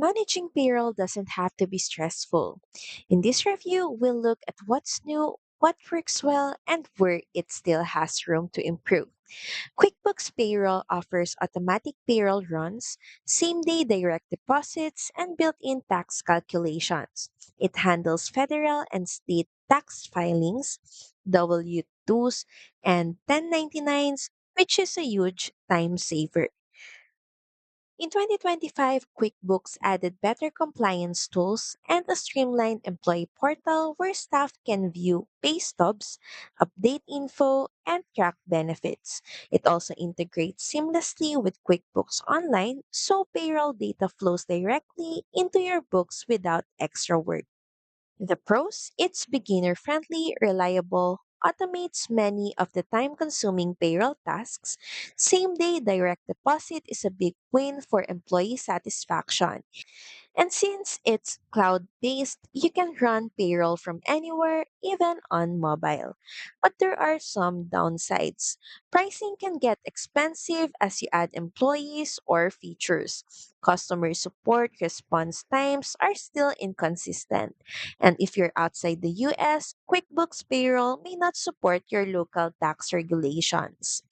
managing payroll doesn't have to be stressful. In this review, we'll look at what's new, what works well, and where it still has room to improve. QuickBooks Payroll offers automatic payroll runs, same day direct deposits, and built in tax calculations. It handles federal and state tax filings, W 2s, and 1099s, which is a huge time saver. In 2025, QuickBooks added better compliance tools and a streamlined employee portal where staff can view pay stubs, update info, and track benefits. It also integrates seamlessly with QuickBooks Online so payroll data flows directly into your books without extra work. The pros: it's beginner friendly, reliable, automates many of the time consuming payroll tasks. Same day direct deposit is a big win for employee satisfaction. And since it's cloud based, you can run payroll from anywhere, even on mobile. But there are some downsides. Pricing can get expensive as you add employees or features. Customer support response times are still inconsistent. And if you're outside the US, QuickBooks Payroll may not support your local tax regulations.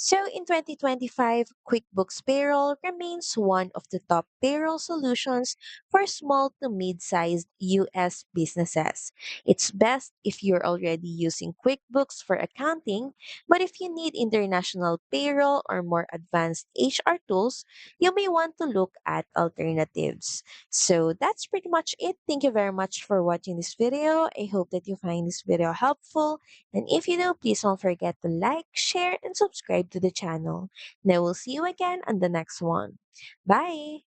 So in 2025, QuickBooks Payroll remains one of the top payroll solutions for small to mid-sized US businesses. It's best if you're already using QuickBooks for accounting, but if you need international payroll or more advanced HR tools, you may want to look at alternatives. So that's pretty much it. Thank you very much for watching this video. I hope that you find this video helpful. And if you do, please don't forget to like, share, and subscribe to the channel. And I will see you again on the next one. Bye!